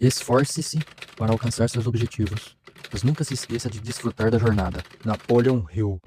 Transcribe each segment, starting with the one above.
Esforce-se para alcançar seus objetivos, mas nunca se esqueça de desfrutar da jornada. Napoleon Hill.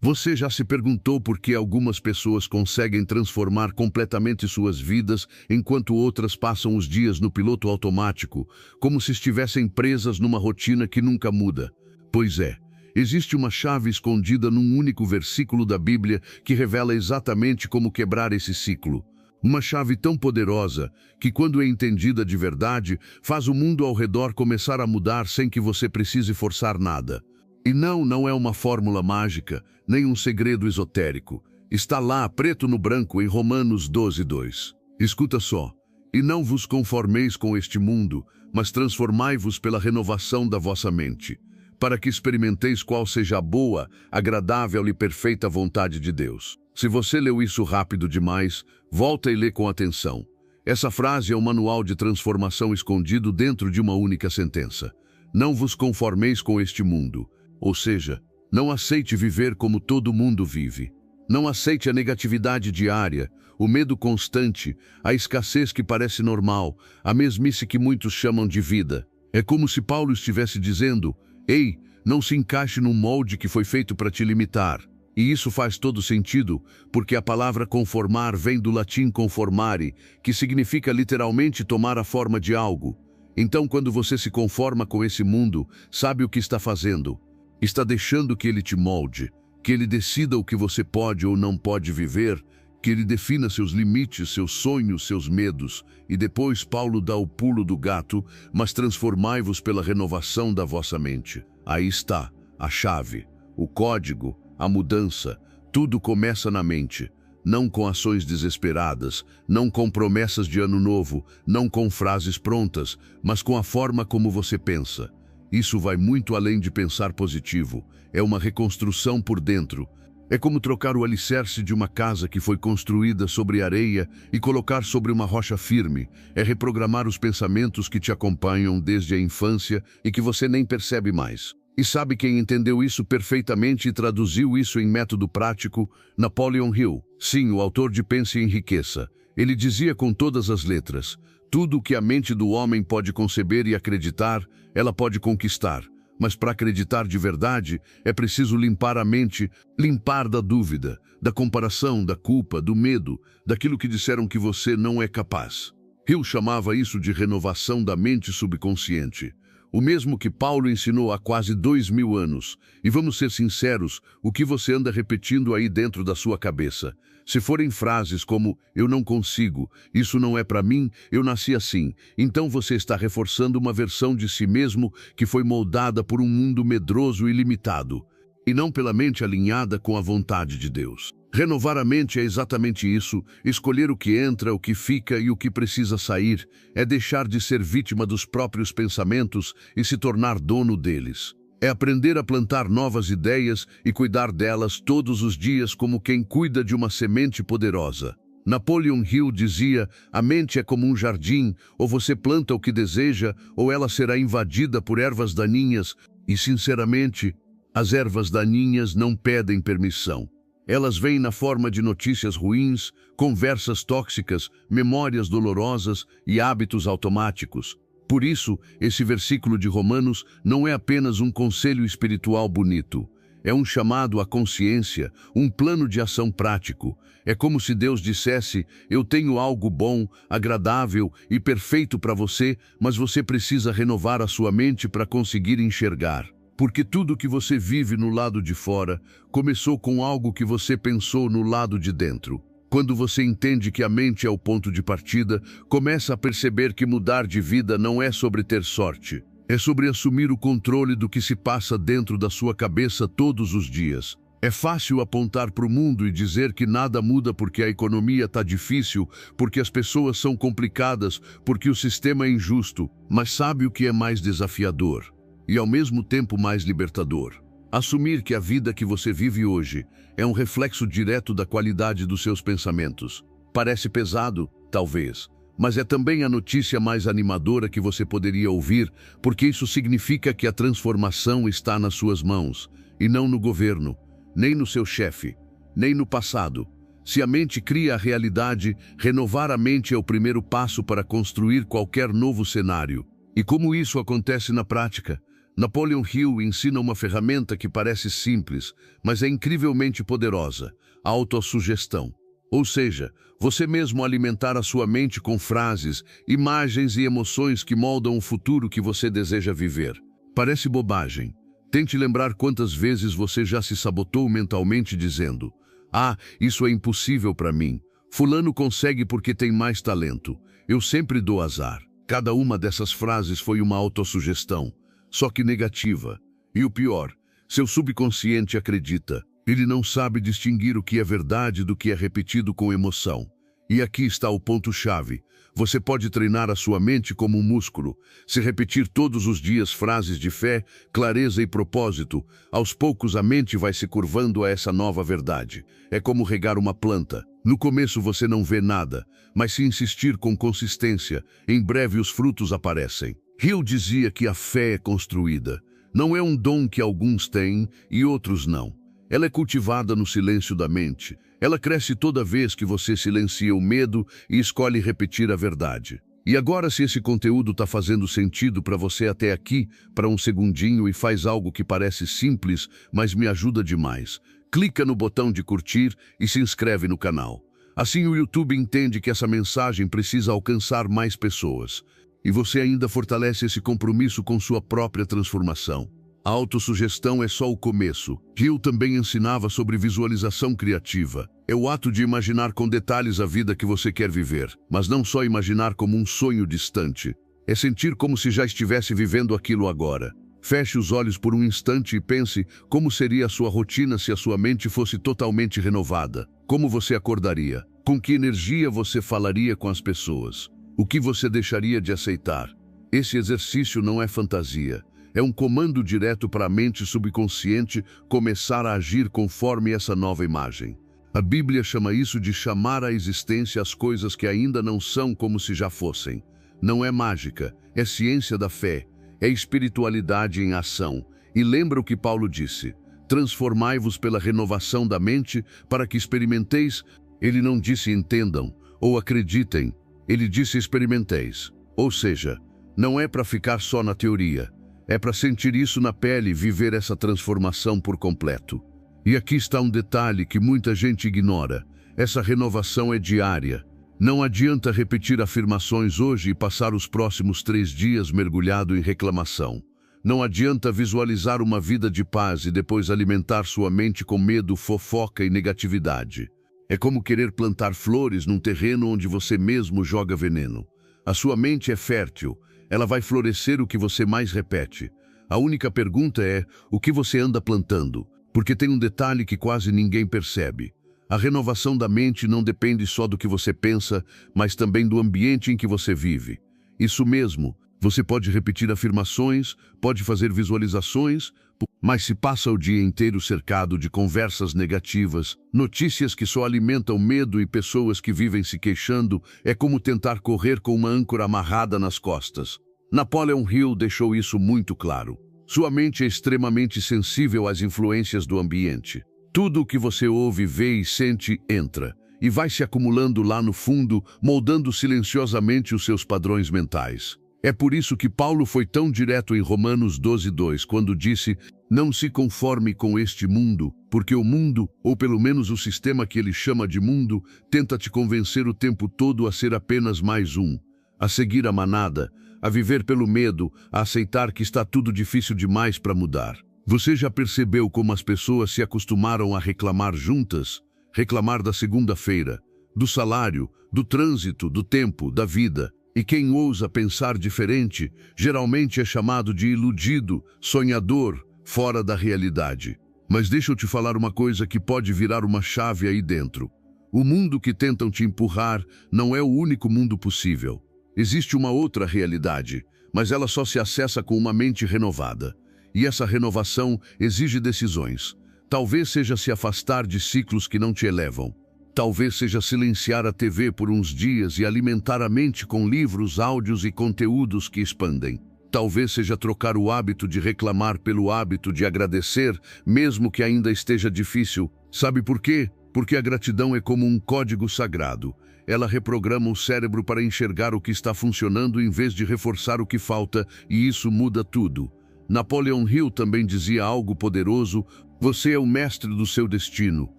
Você já se perguntou por que algumas pessoas conseguem transformar completamente suas vidas enquanto outras passam os dias no piloto automático, como se estivessem presas numa rotina que nunca muda? Pois é, existe uma chave escondida num único versículo da Bíblia que revela exatamente como quebrar esse ciclo. Uma chave tão poderosa que, quando é entendida de verdade, faz o mundo ao redor começar a mudar sem que você precise forçar nada. E não é uma fórmula mágica, nem um segredo esotérico. Está lá, preto no branco, em Romanos 12:2. Escuta só. E não vos conformeis com este mundo, mas transformai-vos pela renovação da vossa mente, para que experimenteis qual seja a boa, agradável e perfeita vontade de Deus. Se você leu isso rápido demais, volta e lê com atenção. Essa frase é um manual de transformação escondido dentro de uma única sentença. Não vos conformeis com este mundo. Ou seja, não aceite viver como todo mundo vive. Não aceite a negatividade diária, o medo constante, a escassez que parece normal, a mesmice que muitos chamam de vida. É como se Paulo estivesse dizendo: ei, não se encaixe num molde que foi feito para te limitar. E isso faz todo sentido, porque a palavra conformar vem do latim conformare, que significa literalmente tomar a forma de algo. Então, quando você se conforma com esse mundo, sabe o que está fazendo? Está deixando que ele te molde, que ele decida o que você pode ou não pode viver, que ele defina seus limites, seus sonhos, seus medos. E depois Paulo dá o pulo do gato: mas transformai-vos pela renovação da vossa mente. Aí está a chave, o código, a mudança. Tudo começa na mente, não com ações desesperadas, não com promessas de ano novo, não com frases prontas, mas com a forma como você pensa. Isso vai muito além de pensar positivo. É uma reconstrução por dentro. É como trocar o alicerce de uma casa que foi construída sobre areia e colocar sobre uma rocha firme. É reprogramar os pensamentos que te acompanham desde a infância e que você nem percebe mais. E sabe quem entendeu isso perfeitamente e traduziu isso em método prático? Napoleon Hill. Sim, o autor de Pense e Enriqueça. Ele dizia com todas as letras: tudo o que a mente do homem pode conceber e acreditar, ela pode conquistar. Mas para acreditar de verdade, é preciso limpar a mente, limpar da dúvida, da comparação, da culpa, do medo, daquilo que disseram que você não é capaz. Hill chamava isso de renovação da mente subconsciente. O mesmo que Paulo ensinou há quase 2000 anos. E vamos ser sinceros, o que você anda repetindo aí dentro da sua cabeça? Se forem frases como "eu não consigo", "isso não é para mim", "eu nasci assim", então você está reforçando uma versão de si mesmo que foi moldada por um mundo medroso e limitado, e não pela mente alinhada com a vontade de Deus. Renovar a mente é exatamente isso: escolher o que entra, o que fica e o que precisa sair. É deixar de ser vítima dos próprios pensamentos e se tornar dono deles. É aprender a plantar novas ideias e cuidar delas todos os dias como quem cuida de uma semente poderosa. Napoleon Hill dizia: a mente é como um jardim, ou você planta o que deseja, ou ela será invadida por ervas daninhas. E, sinceramente, as ervas daninhas não pedem permissão. Elas vêm na forma de notícias ruins, conversas tóxicas, memórias dolorosas e hábitos automáticos. Por isso, esse versículo de Romanos não é apenas um conselho espiritual bonito. É um chamado à consciência, um plano de ação prático. É como se Deus dissesse: eu tenho algo bom, agradável e perfeito para você, mas você precisa renovar a sua mente para conseguir enxergar. Porque tudo que você vive no lado de fora começou com algo que você pensou no lado de dentro. Quando você entende que a mente é o ponto de partida, começa a perceber que mudar de vida não é sobre ter sorte. É sobre assumir o controle do que se passa dentro da sua cabeça todos os dias. É fácil apontar para o mundo e dizer que nada muda porque a economia está difícil, porque as pessoas são complicadas, porque o sistema é injusto. Mas sabe o que é mais desafiador e ao mesmo tempo mais libertador? Assumir que a vida que você vive hoje é um reflexo direto da qualidade dos seus pensamentos. Parece pesado, talvez, mas é também a notícia mais animadora que você poderia ouvir, porque isso significa que a transformação está nas suas mãos, e não no governo, nem no seu chefe, nem no passado. Se a mente cria a realidade, renovar a mente é o primeiro passo para construir qualquer novo cenário. E como isso acontece na prática? Napoleon Hill ensina uma ferramenta que parece simples, mas é incrivelmente poderosa: a autossugestão. Ou seja, você mesmo alimentar a sua mente com frases, imagens e emoções que moldam o futuro que você deseja viver. Parece bobagem. Tente lembrar quantas vezes você já se sabotou mentalmente dizendo: "Ah, isso é impossível para mim. Fulano consegue porque tem mais talento. Eu sempre dou azar." Cada uma dessas frases foi uma autossugestão, só que negativa. E o pior, seu subconsciente acredita. Ele não sabe distinguir o que é verdade do que é repetido com emoção. E aqui está o ponto-chave. Você pode treinar a sua mente como um músculo. Se repetir todos os dias frases de fé, clareza e propósito, aos poucos a mente vai se curvando a essa nova verdade. É como regar uma planta. No começo você não vê nada, mas se insistir com consistência, em breve os frutos aparecem. Hill dizia que a fé é construída. Não é um dom que alguns têm e outros não. Ela é cultivada no silêncio da mente. Ela cresce toda vez que você silencia o medo e escolhe repetir a verdade. E agora, se esse conteúdo está fazendo sentido para você até aqui, para um segundinho, e faz algo que parece simples, mas me ajuda demais, clica no botão de curtir e se inscreve no canal. Assim o YouTube entende que essa mensagem precisa alcançar mais pessoas. E você ainda fortalece esse compromisso com sua própria transformação. A autossugestão é só o começo. Hill também ensinava sobre visualização criativa. É o ato de imaginar com detalhes a vida que você quer viver, mas não só imaginar como um sonho distante. É sentir como se já estivesse vivendo aquilo agora. Feche os olhos por um instante e pense como seria a sua rotina se a sua mente fosse totalmente renovada. Como você acordaria? Com que energia você falaria com as pessoas? O que você deixaria de aceitar? Esse exercício não é fantasia. É um comando direto para a mente subconsciente começar a agir conforme essa nova imagem. A Bíblia chama isso de chamar à existência as coisas que ainda não são como se já fossem. Não é mágica, é ciência da fé, é espiritualidade em ação. E lembra o que Paulo disse: transformai-vos pela renovação da mente para que experimenteis. Ele não disse entendam ou acreditem, ele disse experimenteis. Ou seja, não é para ficar só na teoria. É para sentir isso na pele e viver essa transformação por completo. E aqui está um detalhe que muita gente ignora. Essa renovação é diária. Não adianta repetir afirmações hoje e passar os próximos 3 dias mergulhado em reclamação. Não adianta visualizar uma vida de paz e depois alimentar sua mente com medo, fofoca e negatividade. É como querer plantar flores num terreno onde você mesmo joga veneno. A sua mente é fértil. Ela vai florescer o que você mais repete. A única pergunta é, o que você anda plantando? Porque tem um detalhe que quase ninguém percebe. A renovação da mente não depende só do que você pensa, mas também do ambiente em que você vive. Isso mesmo, você pode repetir afirmações, pode fazer visualizações, mas se passa o dia inteiro cercado de conversas negativas, notícias que só alimentam medo e pessoas que vivem se queixando, é como tentar correr com uma âncora amarrada nas costas. Napoleon Hill deixou isso muito claro. Sua mente é extremamente sensível às influências do ambiente. Tudo o que você ouve, vê e sente entra, e vai se acumulando lá no fundo, moldando silenciosamente os seus padrões mentais. É por isso que Paulo foi tão direto em Romanos 12:2, quando disse: não se conforme com este mundo, porque o mundo, ou pelo menos o sistema que ele chama de mundo, tenta te convencer o tempo todo a ser apenas mais um, a seguir a manada, a viver pelo medo, a aceitar que está tudo difícil demais para mudar. Você já percebeu como as pessoas se acostumaram a reclamar juntas? Reclamar da segunda-feira, do salário, do trânsito, do tempo, da vida. E quem ousa pensar diferente, geralmente é chamado de iludido, sonhador, fora da realidade. Mas deixa eu te falar uma coisa que pode virar uma chave aí dentro. O mundo que tentam te empurrar não é o único mundo possível. Existe uma outra realidade, mas ela só se acessa com uma mente renovada. E essa renovação exige decisões. Talvez seja se afastar de ciclos que não te elevam. Talvez seja silenciar a TV por uns dias e alimentar a mente com livros, áudios e conteúdos que expandem. Talvez seja trocar o hábito de reclamar pelo hábito de agradecer, mesmo que ainda esteja difícil. Sabe por quê? Porque a gratidão é como um código sagrado. Ela reprograma o cérebro para enxergar o que está funcionando em vez de reforçar o que falta, e isso muda tudo. Napoleon Hill também dizia algo poderoso: você é o mestre do seu destino,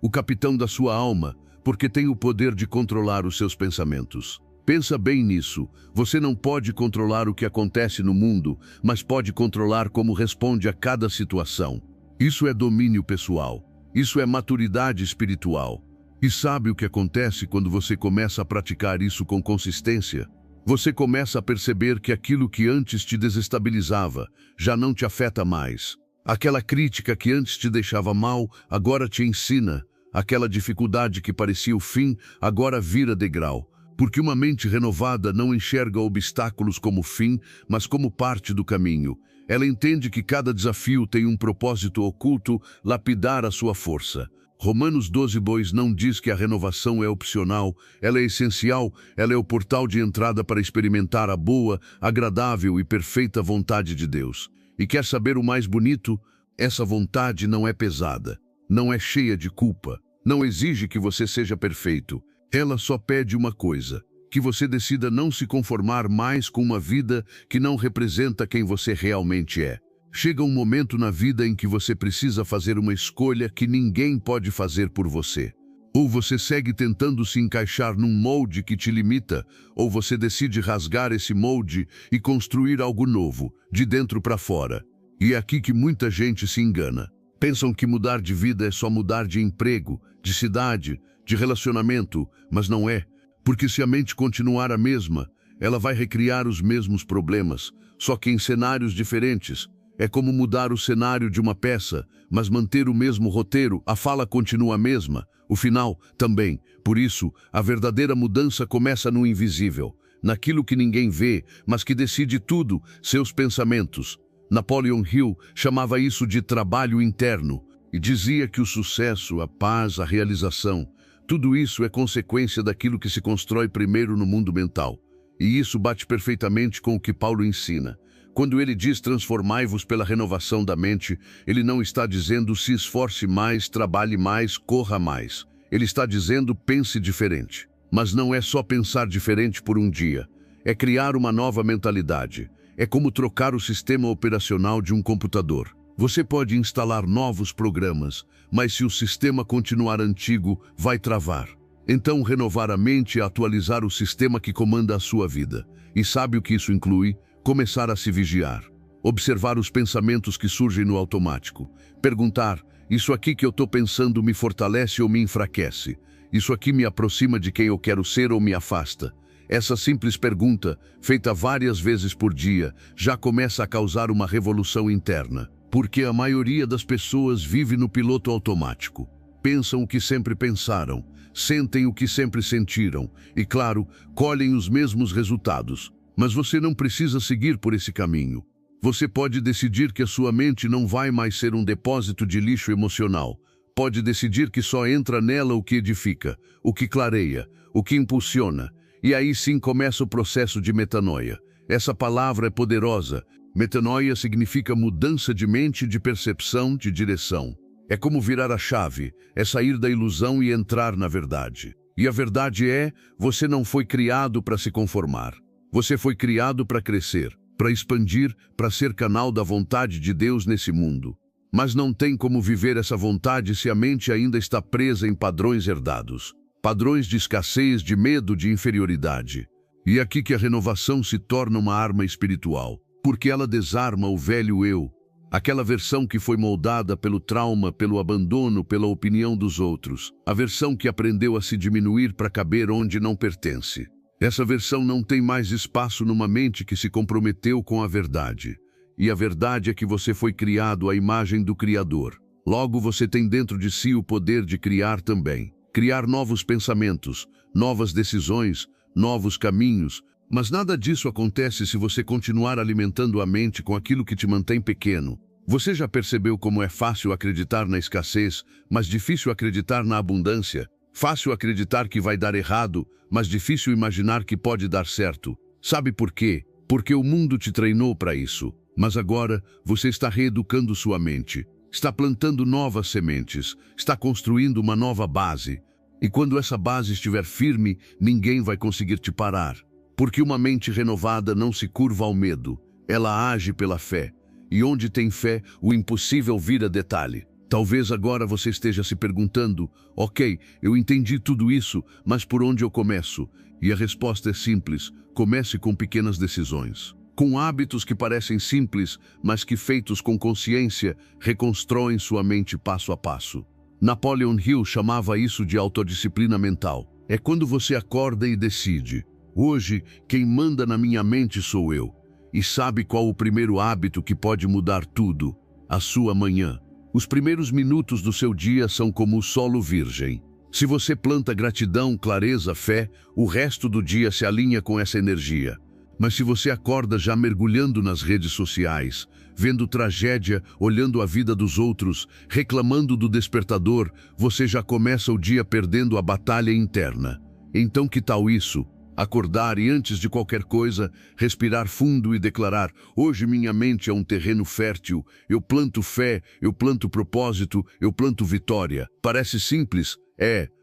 o capitão da sua alma, porque tem o poder de controlar os seus pensamentos. Pensa bem nisso. Você não pode controlar o que acontece no mundo, mas pode controlar como responde a cada situação. Isso é domínio pessoal. Isso é maturidade espiritual. E sabe o que acontece quando você começa a praticar isso com consistência? Você começa a perceber que aquilo que antes te desestabilizava já não te afeta mais. Aquela crítica que antes te deixava mal, agora te ensina. Aquela dificuldade que parecia o fim, agora vira degrau. Porque uma mente renovada não enxerga obstáculos como fim, mas como parte do caminho. Ela entende que cada desafio tem um propósito oculto, lapidar a sua força. Romanos 12:2 não diz que a renovação é opcional, ela é essencial, ela é o portal de entrada para experimentar a boa, agradável e perfeita vontade de Deus. E quer saber o mais bonito? Essa vontade não é pesada, não é cheia de culpa, não exige que você seja perfeito. Ela só pede uma coisa: que você decida não se conformar mais com uma vida que não representa quem você realmente é. Chega um momento na vida em que você precisa fazer uma escolha que ninguém pode fazer por você. Ou você segue tentando se encaixar num molde que te limita, ou você decide rasgar esse molde e construir algo novo, de dentro para fora. E é aqui que muita gente se engana. Pensam que mudar de vida é só mudar de emprego, de cidade, de relacionamento, mas não é. Porque se a mente continuar a mesma, ela vai recriar os mesmos problemas, só que em cenários diferentes. É como mudar o cenário de uma peça, mas manter o mesmo roteiro, a fala continua a mesma, o final também. Por isso, a verdadeira mudança começa no invisível, naquilo que ninguém vê, mas que decide tudo, seus pensamentos. Napoleon Hill chamava isso de trabalho interno e dizia que o sucesso, a paz, a realização, tudo isso é consequência daquilo que se constrói primeiro no mundo mental. E isso bate perfeitamente com o que Paulo ensina. Quando ele diz transformai-vos pela renovação da mente, ele não está dizendo se esforce mais, trabalhe mais, corra mais. Ele está dizendo pense diferente. Mas não é só pensar diferente por um dia. É criar uma nova mentalidade. É como trocar o sistema operacional de um computador. Você pode instalar novos programas, mas se o sistema continuar antigo, vai travar. Então renovar a mente é atualizar o sistema que comanda a sua vida. E sabe o que isso inclui? Começar a se vigiar, observar os pensamentos que surgem no automático, perguntar: isso aqui que eu estou pensando me fortalece ou me enfraquece? Isso aqui me aproxima de quem eu quero ser ou me afasta? Essa simples pergunta, feita várias vezes por dia, já começa a causar uma revolução interna, porque a maioria das pessoas vive no piloto automático. Pensam o que sempre pensaram, sentem o que sempre sentiram e, claro, colhem os mesmos resultados. Mas você não precisa seguir por esse caminho. Você pode decidir que a sua mente não vai mais ser um depósito de lixo emocional. Pode decidir que só entra nela o que edifica, o que clareia, o que impulsiona. E aí sim começa o processo de metanoia. Essa palavra é poderosa. Metanoia significa mudança de mente, de percepção, de direção. É como virar a chave, é sair da ilusão e entrar na verdade. E a verdade é, você não foi criado para se conformar. Você foi criado para crescer, para expandir, para ser canal da vontade de Deus nesse mundo. Mas não tem como viver essa vontade se a mente ainda está presa em padrões herdados. Padrões de escassez, de medo, de inferioridade. E é aqui que a renovação se torna uma arma espiritual, porque ela desarma o velho eu, aquela versão que foi moldada pelo trauma, pelo abandono, pela opinião dos outros, a versão que aprendeu a se diminuir para caber onde não pertence. Essa versão não tem mais espaço numa mente que se comprometeu com a verdade. E a verdade é que você foi criado à imagem do Criador. Logo você tem dentro de si o poder de criar também. Criar novos pensamentos, novas decisões, novos caminhos. Mas nada disso acontece se você continuar alimentando a mente com aquilo que te mantém pequeno. Você já percebeu como é fácil acreditar na escassez, mas difícil acreditar na abundância? Fácil acreditar que vai dar errado, mas difícil imaginar que pode dar certo. Sabe por quê? Porque o mundo te treinou para isso. Mas agora você está reeducando sua mente. está plantando novas sementes, está construindo uma nova base. E quando essa base estiver firme, ninguém vai conseguir te parar. Porque uma mente renovada não se curva ao medo, ela age pela fé. E onde tem fé, o impossível vira detalhe. Talvez agora você esteja se perguntando, ok, eu entendi tudo isso, mas por onde eu começo? E a resposta é simples, comece com pequenas decisões. Com hábitos que parecem simples, mas que feitos com consciência, reconstroem sua mente passo a passo. Napoleon Hill chamava isso de autodisciplina mental. É quando você acorda e decide, hoje quem manda na minha mente sou eu. E sabe qual o primeiro hábito que pode mudar tudo? A sua manhã. Os primeiros minutos do seu dia são como o solo virgem. Se você planta gratidão, clareza, fé, o resto do dia se alinha com essa energia. Mas se você acorda já mergulhando nas redes sociais, vendo tragédia, olhando a vida dos outros, reclamando do despertador, você já começa o dia perdendo a batalha interna. Então que tal isso? Acordar e, antes de qualquer coisa, respirar fundo e declarar: hoje minha mente é um terreno fértil, eu planto fé, eu planto propósito, eu planto vitória. Parece simples?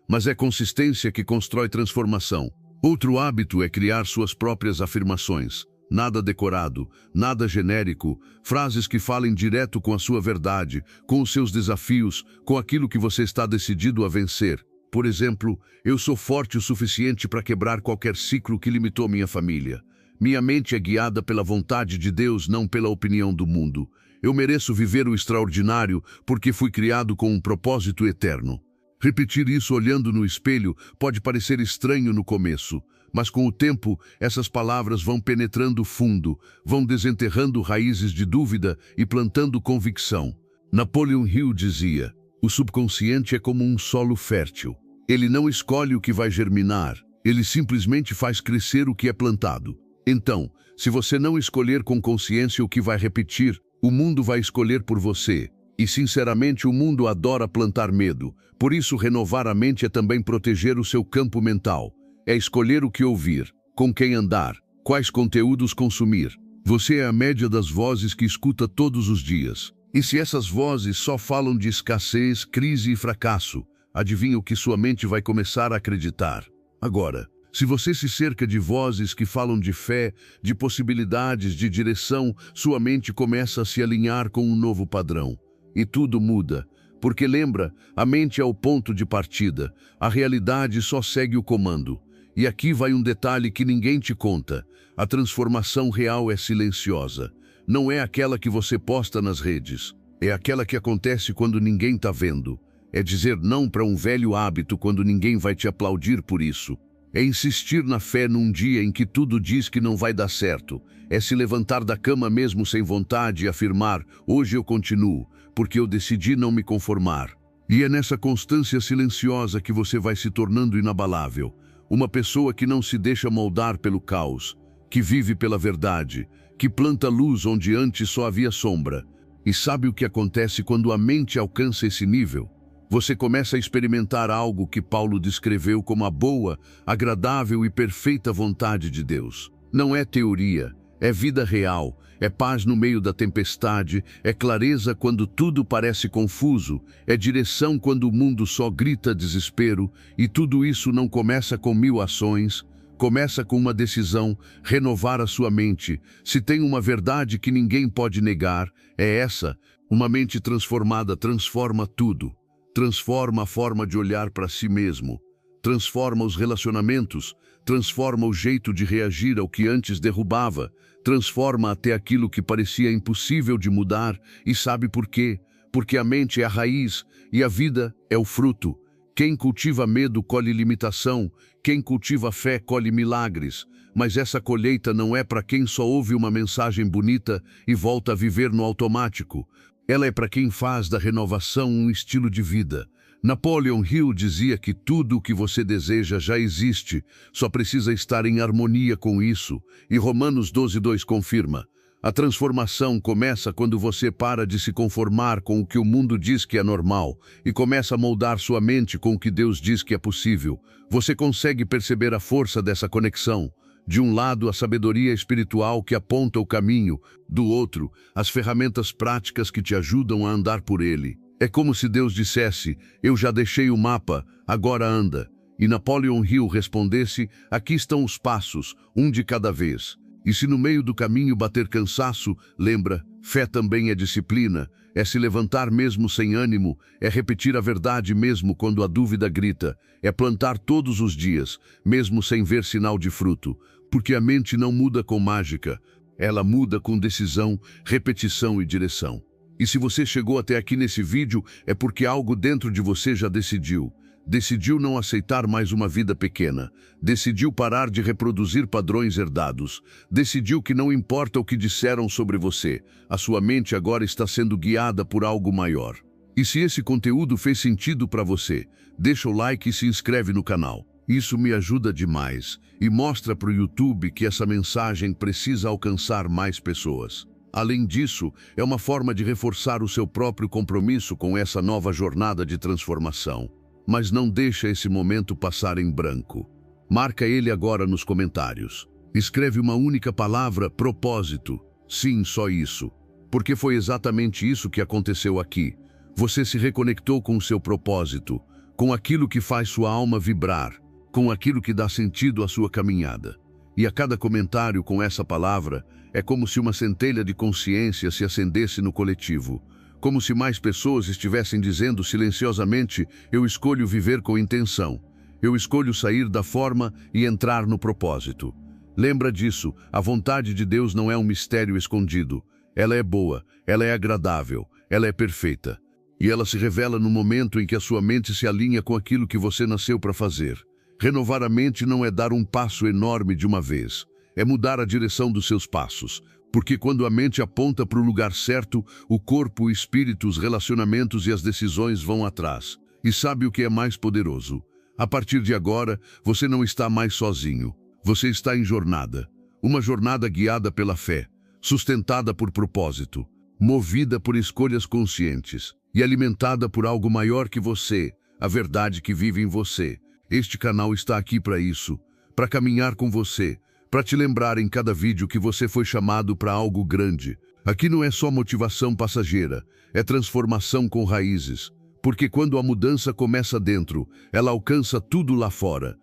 Mas é consistência que constrói transformação. Outro hábito é criar suas próprias afirmações. Nada decorado, nada genérico, frases que falem direto com a sua verdade, com os seus desafios, com aquilo que você está decidido a vencer. Por exemplo, eu sou forte o suficiente para quebrar qualquer ciclo que limitou minha família. Minha mente é guiada pela vontade de Deus, não pela opinião do mundo. Eu mereço viver o extraordinário porque fui criado com um propósito eterno. Repetir isso olhando no espelho pode parecer estranho no começo, mas com o tempo essas palavras vão penetrando fundo, vão desenterrando raízes de dúvida e plantando convicção. Napoleon Hill dizia: o subconsciente é como um solo fértil. Ele não escolhe o que vai germinar, ele simplesmente faz crescer o que é plantado. Então, se você não escolher com consciência o que vai repetir, o mundo vai escolher por você. E sinceramente o mundo adora plantar medo. Por isso renovar a mente é também proteger o seu campo mental. É escolher o que ouvir, com quem andar, quais conteúdos consumir. Você é a média das vozes que escuta todos os dias. E se essas vozes só falam de escassez, crise e fracasso, adivinha o que sua mente vai começar a acreditar? Agora, se você se cerca de vozes que falam de fé, de possibilidades, de direção, sua mente começa a se alinhar com um novo padrão. E tudo muda, porque lembra, a mente é o ponto de partida, a realidade só segue o comando. E aqui vai um detalhe que ninguém te conta: a transformação real é silenciosa. Não é aquela que você posta nas redes, é aquela que acontece quando ninguém está vendo. É dizer não para um velho hábito quando ninguém vai te aplaudir por isso. É insistir na fé num dia em que tudo diz que não vai dar certo. É se levantar da cama mesmo sem vontade e afirmar: hoje eu continuo, porque eu decidi não me conformar. E é nessa constância silenciosa que você vai se tornando inabalável. Uma pessoa que não se deixa moldar pelo caos, que vive pela verdade, que planta luz onde antes só havia sombra. E sabe o que acontece quando a mente alcança esse nível? Você começa a experimentar algo que Paulo descreveu como a boa, agradável e perfeita vontade de Deus. Não é teoria, é vida real, é paz no meio da tempestade, é clareza quando tudo parece confuso, é direção quando o mundo só grita desespero, e tudo isso não começa com 1000 ações, começa com uma decisão: renovar a sua mente. Se tem uma verdade que ninguém pode negar, é essa: uma mente transformada transforma tudo. Transforma a forma de olhar para si mesmo, transforma os relacionamentos, transforma o jeito de reagir ao que antes derrubava, transforma até aquilo que parecia impossível de mudar. E sabe por quê? Porque a mente é a raiz e a vida é o fruto. Quem cultiva medo colhe limitação, quem cultiva fé colhe milagres. Mas essa colheita não é para quem só ouve uma mensagem bonita e volta a viver no automático. Ela é para quem faz da renovação um estilo de vida. Napoleon Hill dizia que tudo o que você deseja já existe, só precisa estar em harmonia com isso. E Romanos 12:2 confirma: a transformação começa quando você para de se conformar com o que o mundo diz que é normal e começa a moldar sua mente com o que Deus diz que é possível. Você consegue perceber a força dessa conexão? De um lado, a sabedoria espiritual que aponta o caminho, do outro, as ferramentas práticas que te ajudam a andar por ele. É como se Deus dissesse: eu já deixei o mapa, agora anda. E Napoleon Hill respondesse: aqui estão os passos, um de cada vez. E se no meio do caminho bater cansaço, lembra, fé também é disciplina, é se levantar mesmo sem ânimo, é repetir a verdade mesmo quando a dúvida grita, é plantar todos os dias, mesmo sem ver sinal de fruto, porque a mente não muda com mágica, ela muda com decisão, repetição e direção. E se você chegou até aqui nesse vídeo, é porque algo dentro de você já decidiu. Decidiu não aceitar mais uma vida pequena. Decidiu parar de reproduzir padrões herdados. Decidiu que não importa o que disseram sobre você, a sua mente agora está sendo guiada por algo maior. E se esse conteúdo fez sentido para você, deixa o like e se inscreve no canal. Isso me ajuda demais e mostra para o YouTube que essa mensagem precisa alcançar mais pessoas. Além disso, é uma forma de reforçar o seu próprio compromisso com essa nova jornada de transformação. Mas não deixa esse momento passar em branco. Marca ele agora nos comentários. Escreve uma única palavra: propósito. Sim, só isso. Porque foi exatamente isso que aconteceu aqui. Você se reconectou com o seu propósito, com aquilo que faz sua alma vibrar, com aquilo que dá sentido à sua caminhada. E a cada comentário com essa palavra, é como se uma centelha de consciência se acendesse no coletivo. Como se mais pessoas estivessem dizendo silenciosamente: eu escolho viver com intenção. Eu escolho sair da forma e entrar no propósito. Lembra disso, a vontade de Deus não é um mistério escondido. Ela é boa, ela é agradável, ela é perfeita. E ela se revela no momento em que a sua mente se alinha com aquilo que você nasceu para fazer. Renovar a mente não é dar um passo enorme de uma vez. É mudar a direção dos seus passos. Porque quando a mente aponta para o lugar certo, o corpo, o espírito, os relacionamentos e as decisões vão atrás. E sabe o que é mais poderoso? A partir de agora, você não está mais sozinho. Você está em jornada. Uma jornada guiada pela fé, sustentada por propósito, movida por escolhas conscientes e alimentada por algo maior que você, a verdade que vive em você. Este canal está aqui para isso, para caminhar com você, para te lembrar em cada vídeo que você foi chamado para algo grande. Aqui não é só motivação passageira, é transformação com raízes. Porque quando a mudança começa dentro, ela alcança tudo lá fora.